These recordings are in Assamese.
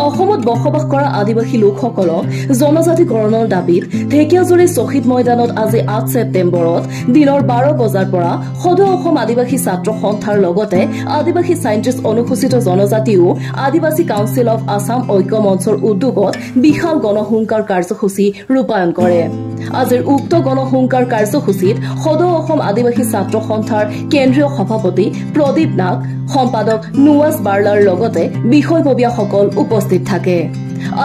অসমত বসবাস কৰা আদিবাসী লোকসকলক জনজাতিকৰণৰ দাবীত ঢেকিয়াজুলি শ্বহীদ ময়দানত আজি ৮ ছেপ্টেম্বৰত দিনৰ 12 বজাৰ পৰা সদৌ অসম আদিবাসী ছাত্ৰ সন্থাৰ লগতে আদিবাসী সাইন্টিষ্ট অনুসূচিত জনজাতিও আদিবাসী কাউন্সিল অফ আছাম ঐক্য মঞ্চৰ উদ্যোগত বিশাল গণহুংকাৰ কাৰ্যসূচী ৰূপায়ণ কৰে। আজিৰ উক্ত গণহুংকাৰ কাৰ্যসূচীত সদৌ অসম আদিবাসী ছাত্ৰ সন্থাৰ কেন্দ্ৰীয় সভাপতি প্ৰদীপ নাগ, সম্পাদক নুৱাজ বাৰ্লাৰ লগতে বিষয়ববীয়াসকল উপস্থিত থাকে।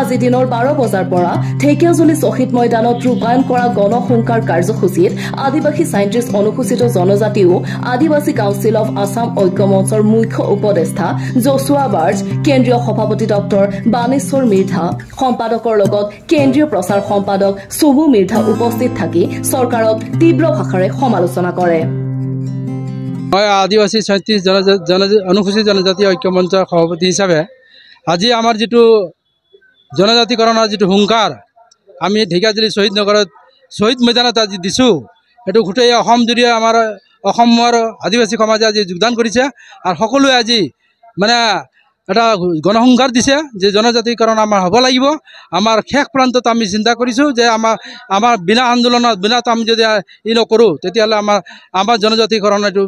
আজি দিনৰ 12 বজাৰ পৰা ঢেকিয়াজুলি শ্বহীদ ময়দানত ৰূপায়ণ কৰা গণহুংকাৰ কাৰ্যসূচীত আদিবাসী সাইন্টিষ্ট অনুসূচিত জনজাতিও আদিবাসী কাউন্সিল অফ আছাম ঐক্য মঞ্চৰ মুখ্য উপদেষ্টা জছুৱা বাৰ্জ, কেন্দ্ৰীয় সভাপতি ডক্টৰ বানেশ্বৰ মিৰ্ধা, সম্পাদকৰ লগত কেন্দ্ৰীয় প্ৰচাৰ সম্পাদক চুমু মিৰ্ধা উপস্থিত থাকি চৰকাৰক তীব্ৰ ভাষাৰে সমালোচনা কৰে। আদিবাসী সাইন্টিষ্ট অনুসূচিত জনজাতি ঐক্য মঞ্চৰ সভাপতি হিচাপে আজি আমাৰ যেটো জনজাতিকৰণৰ যেটো হুংকাৰ আমি ঢেকিয়াজুলি শহীদ নগৰত শহীদ ময়দানত আজি দিছোঁ, এইটো গোটেই অসম জুৰি আমাৰ অসমৰ আদিবাসী সমাজে আজি যোগদান কৰিছে আৰু সকলোৱে আজি মানে এটা গণহুংকাৰ দিছে যে জনজাতিকৰণ আমাৰ হ'ব লাগিব। আমাৰ শেষ প্ৰান্তত আমি চিন্তা কৰিছোঁ যে আমাৰ বিনা আন্দোলনত বিনা আমি যদি ই নকৰোঁ তেতিয়াহ'লে আমাৰ জনজাতিকৰণ এইটো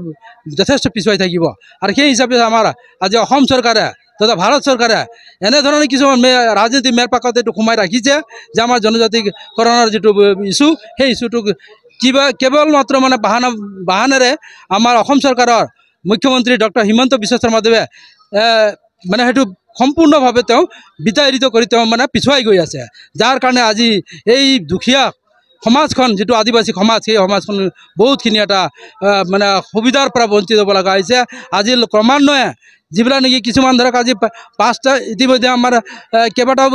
যথেষ্ট পিছুৱাই থাকিব। আৰু সেই হিচাপে আমাৰ আজি অসম চৰকাৰে তথা ভাৰত চৰকাৰে এনেধৰণে কিছুমান ৰাজনীতি মেৰপাকত এইটো সোমাই ৰাখিছে যে আমাৰ জনজাতিকৰণৰ যিটো ইছ্যু সেই ইছ্যুটোক কেৱল মাত্ৰ মানে বাহানেৰে আমাৰ অসম চৰকাৰৰ মুখ্যমন্ত্ৰী ডক্টৰ হিমন্ত বিশ্ব শৰ্মা দেৱে মানে সেইটো সম্পূৰ্ণভাৱে তেওঁ বিতাড়িত কৰি তেওঁ মানে পিছুৱাই গৈ আছে। যাৰ কাৰণে আজি এই দুখীয়া সমাজখন যেটো আদিবাসী সমাজ সেই সমাজখন বহুতখিনি এটা মানে সুবিধাৰ পৰা বঞ্চিত হ'ব লগা হৈছে। আজি ক্ৰমান্বয়ে যিবিলাক নেকি কিছুমান ধৰক আজি 5টা ইতিমধ্যে আমাৰ কেইবাটাও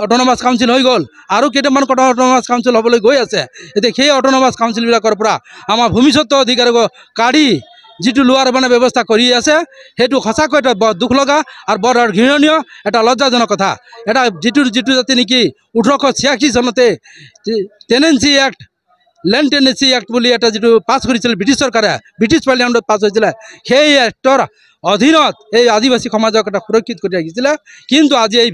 অট'নমাছ কাউন্সিল হৈ গ'ল আৰু কেইটামান অট'নমাছ কাউন্সিল হ'বলৈ গৈ আছে। এতিয়া সেই অট'নমাছ কাউন্সিলবিলাকৰ পৰা আমাৰ ভূমিস্বত্ব অধিকাৰক কাঢ়ি যেটো লোৱাৰ মানে ব্যৱস্থা কৰি আছে সেইটো সঁচাকৈ এটা বৰ দুখ লগা আৰু বৰ ঘৃণনীয় এটা লজ্জাজনক কথা। এটা যেটো যাতে নেকি 1886 চনতে tenancy act land tenancy act বুলি এটা যেটো পাছ কৰিছিল ব্ৰিটিছ চৰকাৰে, ব্ৰিটিছ পাৰ্লিয়ামেণ্টত পাছ হৈছিলে, সেই এক্টৰ অধীনত এই আদিবাসী সমাজক এটা সুৰক্ষিত কৰি ৰাখিছিলে। কিন্তু আজি এই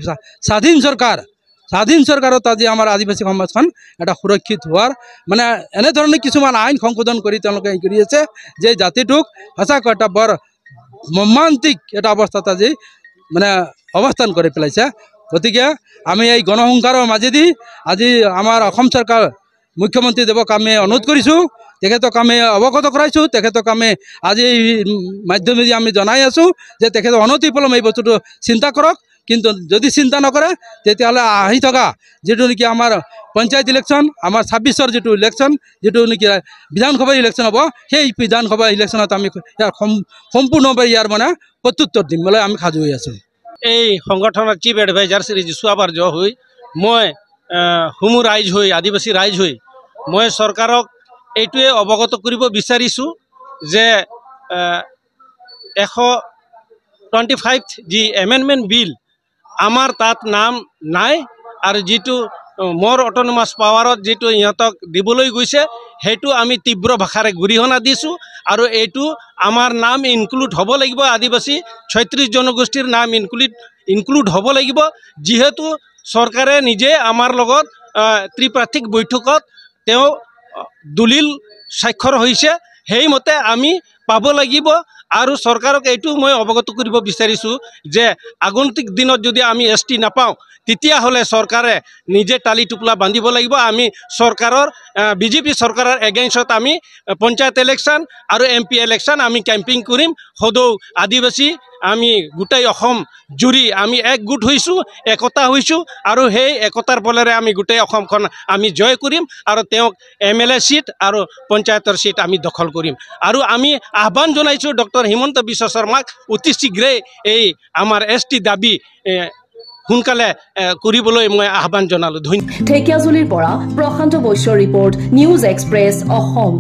স্বাধীন চৰকাৰত আজি আমাৰ আদিবাসী সমাজখন এটা সুৰক্ষিত হোৱাৰ মানে এনেধৰণে কিছুমান আইন সংশোধন কৰি তেওঁলোকে কৰি আছে যে জাতিটোক সঁচাকৈ এটা বৰ মৰ্মান্তিক এটা অৱস্থাত আজি মানে অৱস্থান কৰি পেলাইছে। গতিকে আমি এই গণহুংকাৰৰ মাজেদি আজি আমাৰ অসম চৰকাৰ মুখ্যমন্ত্ৰী দেৱক আমি অনুৰোধ কৰিছোঁ, তেখেতক আমি অৱগত কৰাইছোঁ, তেখেতক আমি আজি এই মাধ্যমেদি আমি জনাই আছোঁ যে তেখেতে অনতিপলমে এই বস্তুটো চিন্তা কৰক। কিন্তু যদি চিন্তা নকৰে তেতিয়াহ'লে আহি থকা যেটো নেকি আমাৰ পঞ্চায়ত ইলেকশ্যন, আমাৰ 26ৰ যেটো ইলেকশ্যন, যেটো নেকি বিধানসভাৰ ইলেকশ্যন হ'ব, সেই বিধানসভা ইলেকশ্যনত আমি ইয়াৰ সম্পূৰ্ণভাৱে ইয়াৰ মানে প্ৰত্যুত্তৰ দিম বুলি আমি সাজু হৈ আছোঁ। এই সংগঠনৰ চিফ এডভাইজাৰ শ্ৰী জছুৱা বাৰ্জ হৈ মই হুমু ৰাইজ হৈ আদিবাসী ৰাইজ হৈ মই চৰকাৰক এইটোৱে অৱগত কৰিব বিচাৰিছোঁ যে 125 যি এমেণ্ডমেণ্ট বিল আমাৰ তাত নাম নাই আৰু যেটো মোৰ অট'নমাছ পাৱাৰত যেটো ইহঁতক দিবলৈ গৈছে সেইটো আমি তীব্ৰ ভাষাৰে গৰিহণা দিছোঁ আৰু এইটো আমাৰ নাম ইনক্লুড হ'ব লাগিব। আদিবাসী 36 জনগোষ্ঠীৰ নাম ইনক্লুড হ'ব লাগিব। যিহেতু চৰকাৰে নিজে আমাৰ লগত ত্ৰিপাক্ষিক বৈঠকত তেওঁ দলিল স্বাক্ষৰ হৈছে, সেইমতে আমি পাব লাগিব। আৰু চৰকাৰক এইটো মই অৱগত কৰিব বিচাৰিছোঁ যে আগন্তুক দিনত যদি আমি ST নাপাওঁ তেতিয়াহ'লে চৰকাৰে নিজে টালি টোপলা বান্ধিব লাগিব। আমি চৰকাৰৰ বিজেপি চৰকাৰৰ এগেইনষ্টত আমি পঞ্চায়ত ইলেকশ্যন আৰু MP ইলেকশ্যন আমি কেম্পিং কৰিম। সদৌ আদিবাসী আমি গোটেই অসম জুৰি আমি একগোট হৈছোঁ, একতা হৈছোঁ আৰু সেই একতাৰ বলেৰে আমি গোটেই অসমখন আমি জয় কৰিম আৰু তেওঁক MLA চিট আৰু পঞ্চায়তৰ চিট আমি দখল কৰিম। আৰু আমি আহ্বান জনাইছোঁ ডক্টৰ হিমন্ত বিশ্ব শৰ্মাক অতি শীঘ্ৰে এই আমাৰ ST দাবী সোনকালে কৰিবলৈ মই আহ্বান জনালোঁ। ধন্যবাদ। ঢেকিয়াজুলিৰ পৰা প্ৰশান্ত বৈশ্যৰ ৰিপৰ্ট, নিউজ এক্সপ্ৰেছ অসম।